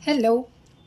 Hello,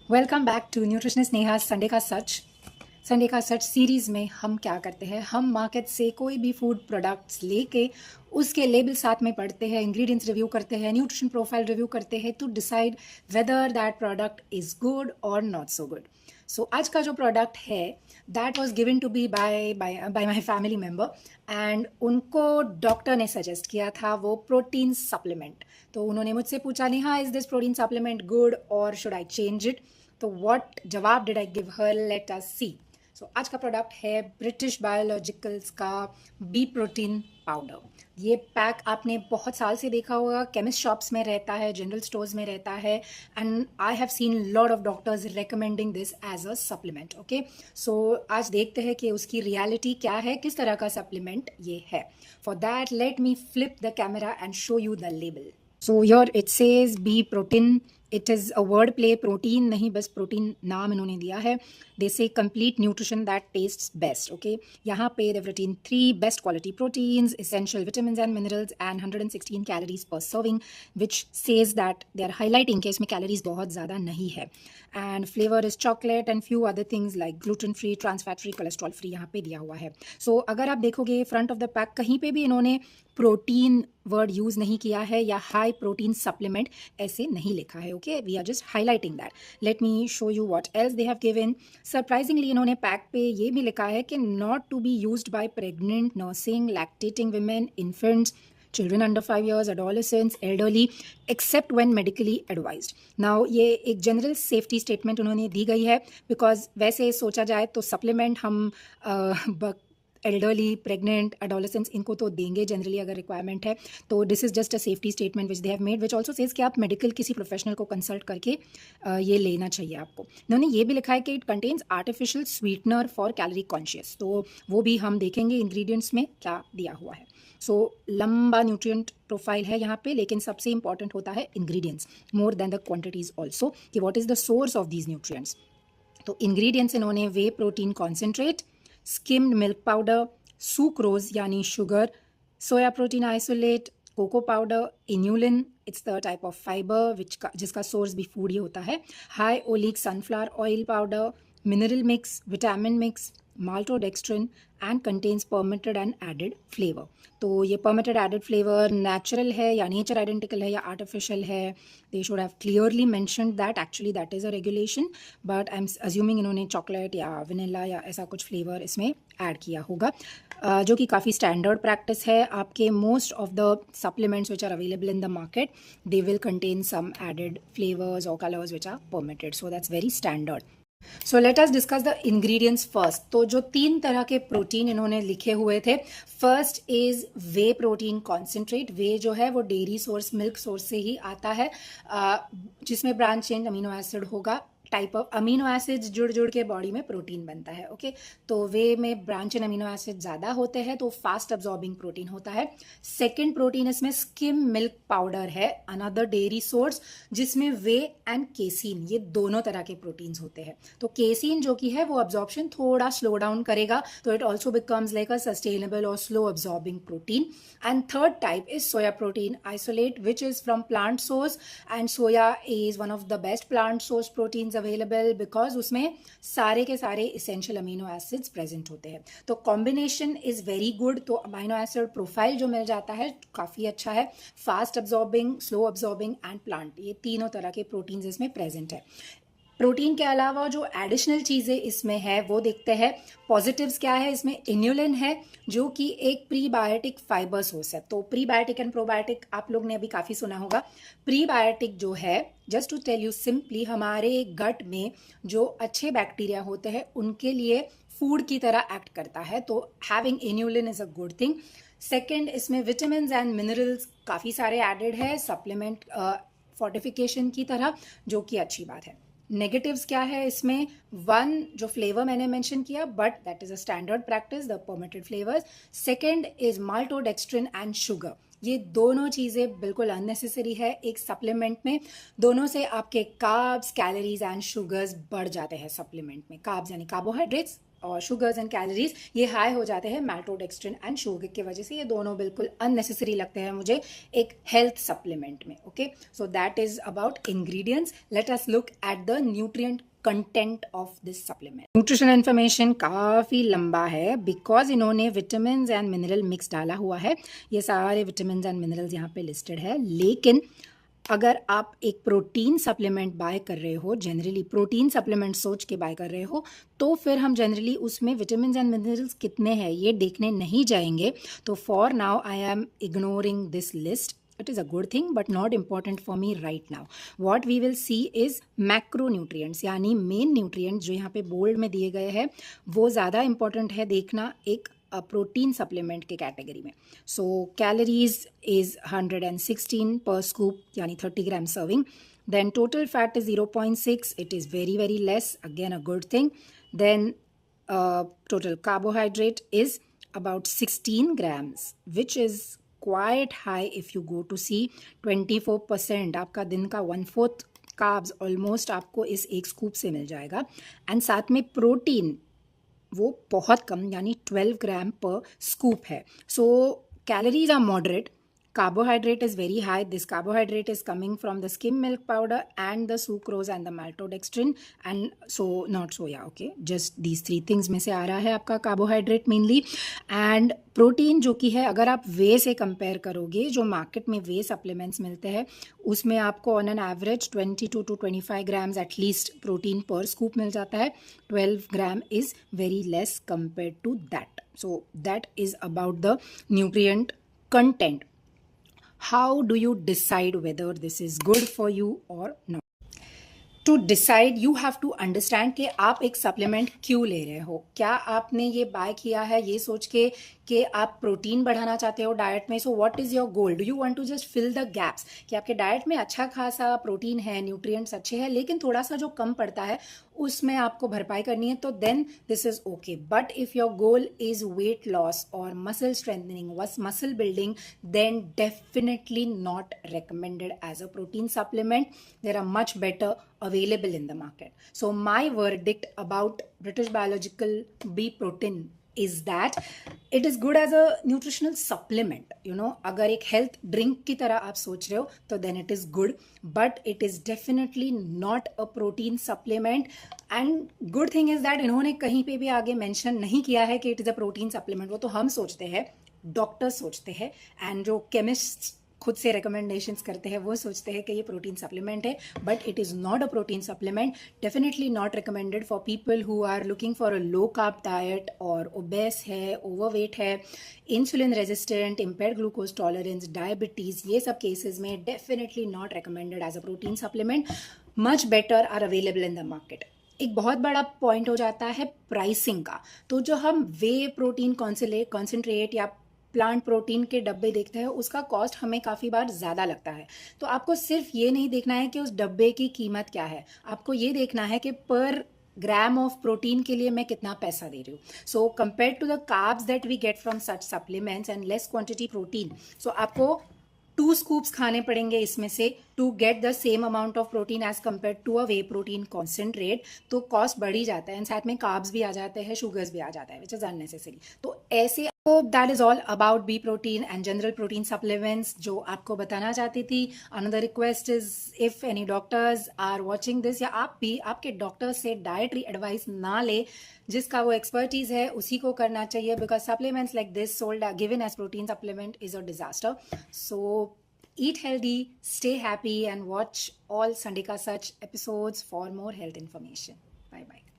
welcome back to nutritionist Neha Sunday का सच series में हम क्या करते हैं, हम मार्केट से कोई भी फूड प्रोडक्ट्स लेके उसके लेबल साथ में पढ़ते हैं, इंग्रेडिएंट्स रिव्यू करते हैं, न्यूट्रिशन प्रोफाइल रिव्यू करते हैं to decide whether that product is good और नॉट सो गुड। सो आज का जो प्रोडक्ट है that was given to be by my family member and उनको डॉक्टर ने सजेस्ट किया था वो प्रोटीन सप्लीमेंट। तो उन्होंने मुझसे पूछा, Neha is this protein supplement good और शुड आई चेंज इट? तो व्हाट जवाब did I give her, let us see. So आज का प्रोडक्ट है ब्रिटिश बायोलॉजिकल्स का बी प्रोटीन पाउडर। ये पैक आपने बहुत साल से देखा होगा, केमिस्ट शॉप्स में रहता है, जनरल स्टोर्स में रहता है, and I have seen lot of doctors recommending this as a supplement. Okay, so आज देखते हैं कि उसकी रियलिटी क्या है, किस तरह का सप्लीमेंट ये है। For that let me flip the camera and show you the label. So here it says bee protein. It is a word play, protein नहीं बस प्रोटीन नाम इन्होंने दिया है। दे से complete nutrition that tests best. Okay, यहाँ पे they've written 3 best quality proteins, essential vitamins and minerals and 116 calories per serving, which says that they are highlighting कि इसमें कैलोरीज बहुत ज़्यादा नहीं है। And flavour is chocolate and few other things like gluten free, trans fat free, cholesterol free यहाँ पे दिया हुआ है। सो अगर आप देखोगे फ्रंट ऑफ द पैक कहीं पे भी इन्होंने प्रोटीन वर्ड यूज़ नहीं किया है या हाई प्रोटीन सप्लीमेंट ऐसे नहीं लिखा है। Okay, we are just highlighting that. Let me show you what else they have given. Surprisingly इन्होंने पैक पे ये भी लिखा है कि not to be used by pregnant, nursing, lactating women, infants, children under 5 years, adolescents, elderly, except when medically advised. Now ये एक general safety statement उन्होंने दी गई है, बिकॉज वैसे सोचा जाए तो सप्लीमेंट हम एल्डरली, प्रेग्नेंट, एडोलेसेंट्स इनको तो देंगे जनरली अगर रिक्वायरमेंट है। तो this is just a safety statement which they have made, which also says कि आप मेडिकल किसी प्रोफेशनल को कंसल्ट करके ये लेना चाहिए आपको। इन्होंने ये भी लिखा है कि it contains artificial sweetener for calorie conscious, तो वो भी हम देखेंगे इंग्रेडिएंट्स में क्या दिया हुआ है। सो लंबा न्यूट्रिएंट प्रोफाइल है यहाँ पे, लेकिन सबसे इंपॉर्टेंट होता है ingredients more than the quantities also, कि what is the source of these nutrients. तो इंग्रेडिएंट्स इन्होंने whey protein concentrate, skimmed milk powder, sucrose यानी sugar, soya protein isolate, cocoa powder, inulin, it's the type of fibre जिसका सोर्स भी food ही होता है, high oleic sunflower oil powder, mineral mix, vitamin mix, maltodextrin and contains permitted and added flavor। तो ये permitted added flavor natural है या नेचर आइडेंटिकल है या आर्टिफिशियल है, they should have clearly mentioned that. Actually that is a regulation, but I am assuming इन्होंने chocolate या vanilla या ऐसा कुछ फ्लेवर इसमें ऐड किया होगा, जो कि काफ़ी स्टैंडर्ड प्रैक्टिस है। आपके most of the supplements which are available in the market they will contain some added flavours और colours which are permitted, so that's very standard. So let us discuss the ingredients first. तो जो 3 तरह के protein इन्होंने लिखे हुए थे, first is whey protein concentrate. Whey जो है वो डेयरी सोर्स, मिल्क सोर्स से ही आता है, जिसमें ब्रांच चेंज अमीनो एसिड होगा। टाइप ऑफ अमीनो एसिड्स जुड़ के बॉडी में प्रोटीन बनता है। ओके, तो वे में ब्रांच एंड अमीनो एसिड ज़्यादा होते हैं तो फास्ट अब्जॉर्बिंग प्रोटीन होता है। सेकेंड प्रोटीन इसमें स्किम मिल्क पाउडर है, अनदर डेयरी सोर्स, जिसमें वे एंड केसीन, ये दोनों तरह के प्रोटीन्स होते हैं। तो केसीन जो कि है वो अब्जॉर्प्शन थोड़ा स्लो डाउन करेगा, तो it also becomes like a sustainable और slow absorbing protein. And third type is soya protein isolate, which is from plant source, and soya is one of the best plant source proteins available, because उसमें सारे के सारे essential amino acids present होते हैं। तो combination is very good. तो amino acid profile जो मिल जाता है काफ़ी अच्छा है, fast absorbing, slow absorbing and plant, ये तीनों तरह के प्रोटीन्स इसमें प्रेजेंट है। प्रोटीन के अलावा जो एडिशनल चीज़ें इसमें है वो देखते हैं। पॉजिटिव्स क्या है इसमें, इन्यूलिन है जो कि एक प्रीबायोटिक फाइबर सोर्स है। तो प्रीबायोटिक एंड प्रोबायोटिक आप लोग ने अभी काफ़ी सुना होगा। प्रीबायोटिक जो है, just to tell you simply, हमारे गट में जो अच्छे बैक्टीरिया होते हैं उनके लिए फूड की तरह एक्ट करता है, तो having inulin is a good thing. Second, इसमें विटामिन एंड मिनरल्स काफ़ी सारे एडेड है, सप्लीमेंट फोर्टिफिकेशन की तरह, जो कि अच्छी बात है। नेगेटिव्स क्या है इसमें, वन जो फ्लेवर मैंने मेंशन किया, but that is a standard practice, the permitted flavours. Second is maltodextrin and sugar, ये दोनों चीज़ें बिल्कुल अननेसेसरी है एक सप्लीमेंट में। दोनों से आपके कार्ब्स, कैलोरीज एंड शुगर्स बढ़ जाते हैं सप्लीमेंट में। कार्ब्स यानी कार्बोहाइड्रेट्स, और शुगर्स एंड कैलोरीज ये हाई हो जाते हैं मैल्टोडेक्स्ट्रिन एंड शुगर की वजह से। ये दोनों बिल्कुल अननेसेसरी लगते हैं मुझे एक हेल्थ सप्लीमेंट में। Okay, so that is about ingredients. Let us look at the nutrient content of this supplement. Nutrition information काफ़ी लंबा है बिकॉज इन्होंने विटामिन एंड मिनरल मिक्स डाला हुआ है। ये सारे विटामिन एंड मिनरल्स यहाँ पे लिस्टेड है। लेकिन अगर आप एक प्रोटीन सप्लीमेंट बाय कर रहे हो, जनरली प्रोटीन सप्लीमेंट सोच के बाय कर रहे हो, तो फिर हम जनरली उसमें विटामिन एंड मिनरल्स कितने हैं ये देखने नहीं जाएंगे। तो for now I am ignoring this list. It is a good thing but not important for me right now. What we will see is macronutrients, यानी मेन न्यूट्रिएंट्स जो यहाँ पे बोल्ड में दिए गए हैं वो ज़्यादा इंपॉर्टेंट है देखना एक प्रोटीन सप्लीमेंट के कैटेगरी में. सो कैलोरीज इज 116 पर स्कूप यानी 30 ग्राम serving. Then total fat is 0.6. It is very very less. Again a good thing. Then total carbohydrate is about 16 grams, which is quite high if you go to see. 24% आपका दिन का 1/4 carbs almost आपको इस एक scoop से मिल जाएगा. And साथ में प्रोटीन वो बहुत कम यानी 12 ग्राम पर स्कूप है. So calories are moderate. Carbohydrate is very high. This carbohydrate is coming from the skim milk powder and the sucrose and the maltodextrin and so not soya. Okay, just these three things में से आ रहा है आपका carbohydrate mainly. And protein जो कि है अगर आप वे से कंपेयर करोगे, जो मार्केट में वे सप्लीमेंट्स मिलते हैं उसमें आपको on an average 22 to 25 grams at least protein per scoop मिल जाता है. 12 gram is very less compare to that. So that is about the nutrient content. How do you decide whether this is good for you or not? To decide you have to understand कि आप एक supplement क्यों ले रहे हो. क्या आपने ये बाय किया है ये सोच के कि आप प्रोटीन बढ़ाना चाहते हो डाइट में. So what is your goal? Do you want to just fill the gaps कि आपके डाइट में अच्छा खासा प्रोटीन है, न्यूट्रिएंट्स अच्छे हैं, लेकिन थोड़ा सा जो कम पड़ता है उसमें आपको भरपाई करनी है, तो then this is okay. But if your goal is weight loss और muscle strengthening, muscle building, then definitely not recommended as a protein supplement. There are much better available in the market. So my verdict about British Biological Bee Protein is that it is good as a nutritional supplement. You know, अगर एक health drink की तरह आप सोच रहे हो तो then it is good, but it is definitely not a protein supplement. And good thing is that इन्होंने कहीं पे भी आगे mention नहीं किया है कि it is a protein supplement. वो तो हम सोचते हैं, डॉक्टर्स सोचते हैं, एंड जो केमिस्ट खुद से रिकमेंडेशंस करते हैं वो सोचते हैं कि ये प्रोटीन सप्लीमेंट है, but it is not a protein supplement. Definitely not recommended for people who are looking for a low carb diet और ओबेस है, ओवरवेट है, insulin resistant, impaired glucose tolerance, diabetes, ये सब केसेस में definitely not recommended as a protein supplement. Much better are available in the market. एक बहुत बड़ा point हो जाता है प्राइसिंग का. तो जो हम वे प्रोटीन कॉन्सेंट्रेट या प्लांट प्रोटीन के डब्बे देखते हैं उसका कॉस्ट हमें काफ़ी बार ज़्यादा लगता है. तो आपको सिर्फ ये नहीं देखना है कि उस डब्बे की कीमत क्या है, आपको ये देखना है कि पर ग्राम ऑफ प्रोटीन के लिए मैं कितना पैसा दे रही हूँ. So compare to the carbs that we get from such supplements and less quantity protein, so आपको 2 स्कूप्स खाने पड़ेंगे इसमें से to get the same amount of protein as compare to a whey protein concentrate. तो cost बढ़ ही जाता है एंड साथ में कार्ब्स भी आ जाते हैं, शुगर्स भी आ जाता है, विच इज़ अननेसेसरी. तो ऐसे that is all about be protein and general protein supplements जो आपको बताना चाहती थी. Another request is if any doctors are watching this, या आप भी आपके डॉक्टर से डाइटरी एडवाइस ना ले, जिसका वो एक्सपर्टीज है उसी को करना चाहिए, because supplements like this sold given as protein supplement is a disaster. So eat healthy, stay happy, and watch all Sandika Such episodes for more health information. Bye bye.